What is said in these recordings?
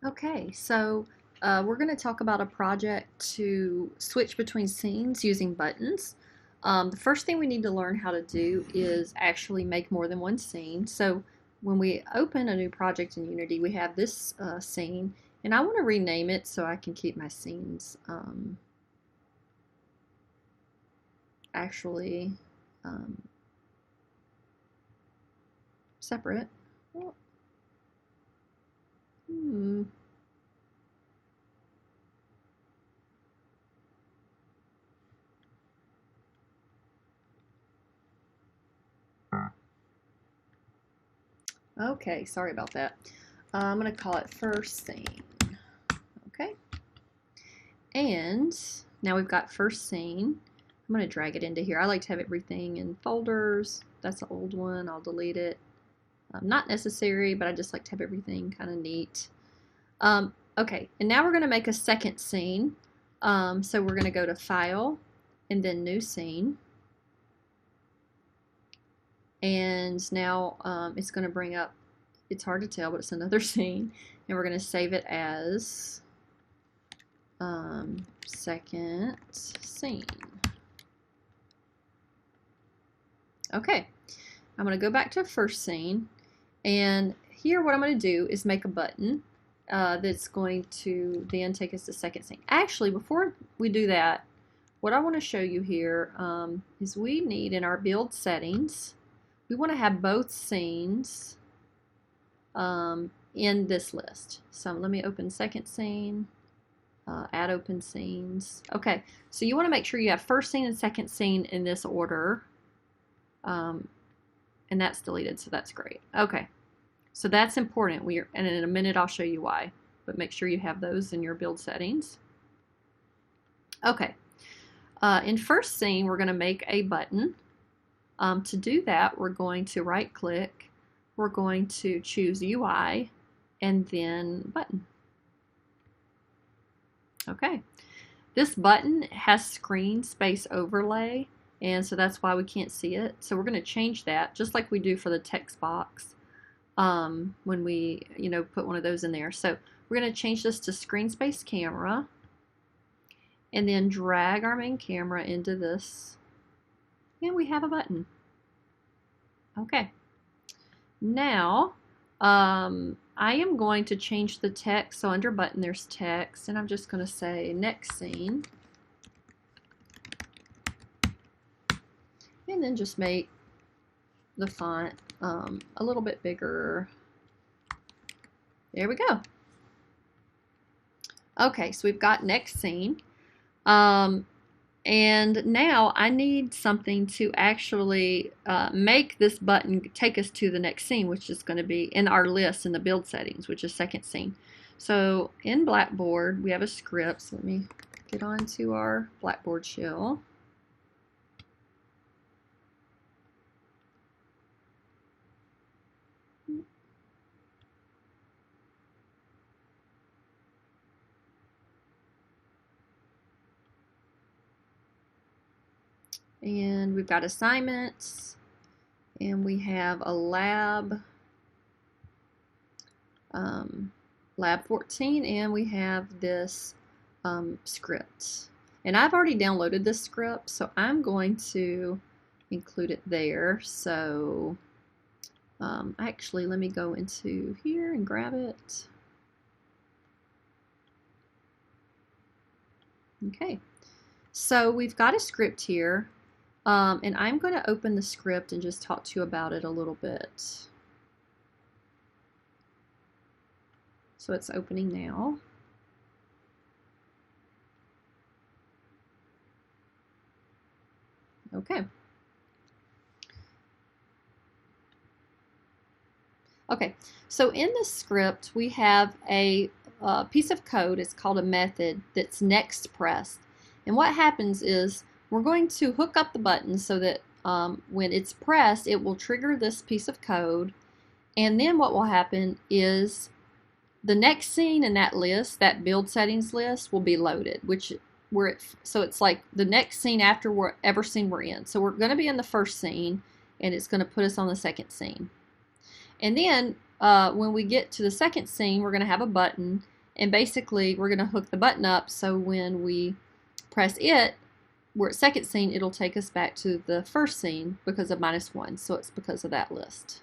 Okay, so we're going to talk about a project to switch between scenes using buttons. The first thing we need to learn how to do is actually make more than one scene. So when we open a new project in Unity, we have this scene, and I want to rename it so I can keep my scenes actually um, separate. Oh, hmm. Okay, sorry about that. I'm going to call it first scene. Okay. And now we've got first scene. I'm going to drag it into here. I like to have everything in folders. That's an old one. I'll delete it. Not necessary, but I just like to have everything kind of neat. Okay, and now we're going to make a second scene. So we're going to go to File and then New Scene. And now it's going to bring up, it's hard to tell, but it's another scene. And we're going to save it as second scene. Okay, I'm going to go back to first scene, and here what I'm going to do is make a button that's going to then take us to second scene. Actually, before we do that, what I want to show you here is we need in our build settings, we want to have both scenes in this list. So let me open second scene. Add open scenes. Okay, so you want to make sure you have first scene and second scene in this order. And that's deleted, so that's great. Okay, so that's important. And in a minute I'll show you why, but make sure you have those in your build settings. Okay, in first scene we're going to make a button. To do that, we're going to right click, we're going to choose UI, and then button. Okay, this button has screen space overlay, and so that's why we can't see it. So we're going to change that, just like we do for the text box when we, put one of those in there. So we're going to change this to screen space camera, and then drag our main camera into this, and we have a button. Okay. Now, I am going to change the text. So under button, there's text, and I'm just going to say next scene. And then just make the font a little bit bigger. There we go. Okay, so we've got next scene. And now I need something to actually make this button take us to the next scene, which is going to be in our list in the build settings, which is second scene. So in Blackboard, we have a script. So let me get onto our Blackboard shell. And we've got assignments, and we have a lab, lab 14, and we have this script. And I've already downloaded this script, so I'm going to include it there. So actually, let me go into here and grab it. Okay, so we've got a script here. And I'm going to open the script and just talk to you about it a little bit. So it's opening now. Okay. Okay, so in the script we have a piece of code. It's called a method that's next pressed. And what happens is we're going to hook up the button so that when it's pressed, it will trigger this piece of code. And then what will happen is the next scene in that list, that build settings list, will be loaded, so it's like the next scene after whatever scene we're in. So we're going to be in the first scene, and it's going to put us on the second scene. And then when we get to the second scene, we're going to have a button, And basically, we're going to hook the button up so when we press it, we're at second scene, it'll take us back to the first scene because of -1. So it's because of that list.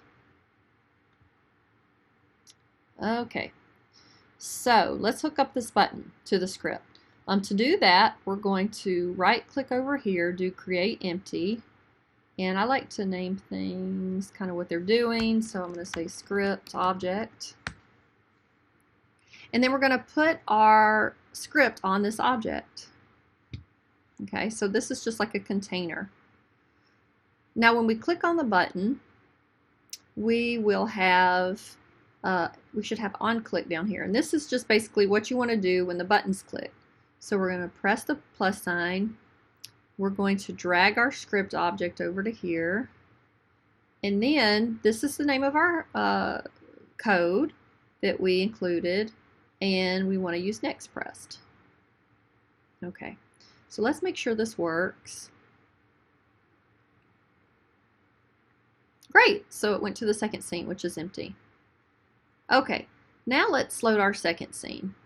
Okay, so let's hook up this button to the script. To do that, we're going to right click over here, do create empty. And I like to name things kind of what they're doing. So I'm going to say script object. And then we're going to put our script on this object. Okay, so this is just like a container. Now when we click on the button, we will have, we should have on click down here. And this is just basically what you want to do when the button's clicked. So we're going to press the plus sign. We're going to drag our script object over to here. And then this is the name of our code that we included. And we want to use next pressed. Okay. So let's make sure this works. Great, so it went to the second scene, which is empty. Okay, now let's load our second scene.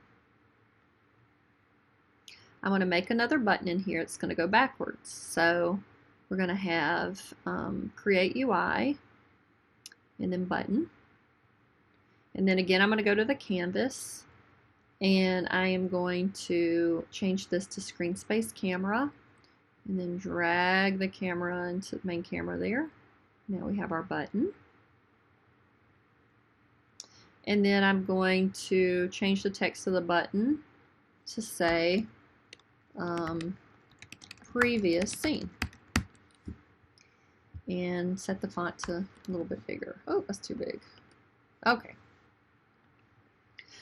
I'm going to make another button in here. It's going to go backwards. So we're going to have create UI and then button. And then again, I'm going to go to the canvas. And I am going to change this to screen space camera and then drag the camera into the main camera there. Now we have our button. And then I'm going to change the text of the button to say previous scene. And set the font to a little bit bigger. Oh, that's too big. Okay.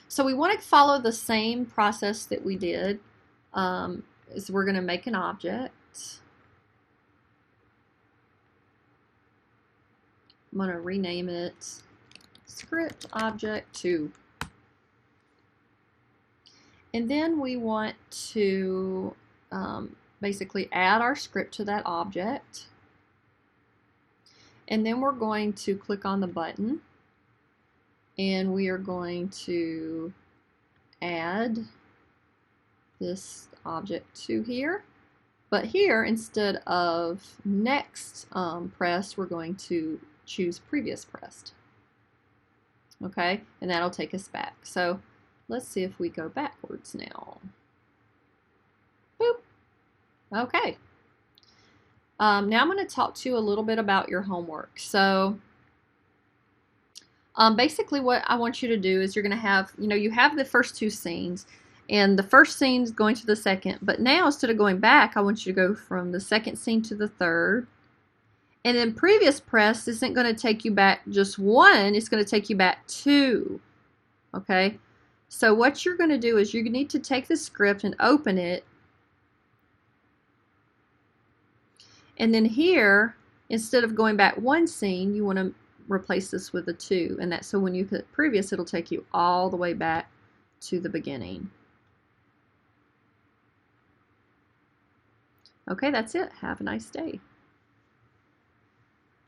So we want to follow the same process that we did. Is we're going to make an object. I'm going to rename it script object 2. And then we want to basically add our script to that object. And then we're going to click on the button. And we are going to add this object to here. But here, instead of next pressed, we're going to choose previous pressed. Okay, and that'll take us back. So let's see if we go backwards now. Boop. Okay. Now I'm going to talk to you a little bit about your homework. So basically what I want you to do is you're going to have, you have the first two scenes, and the first scene is going to the second, but now instead of going back, I want you to go from the second scene to the third. And then previous press isn't going to take you back just one, it's going to take you back two. Okay? So what you're going to do is you need to take the script and open it. And then here, instead of going back one scene, you want to replace this with a 2, and that's so when you hit previous, it'll take you all the way back to the beginning. Okay, that's it. Have a nice day.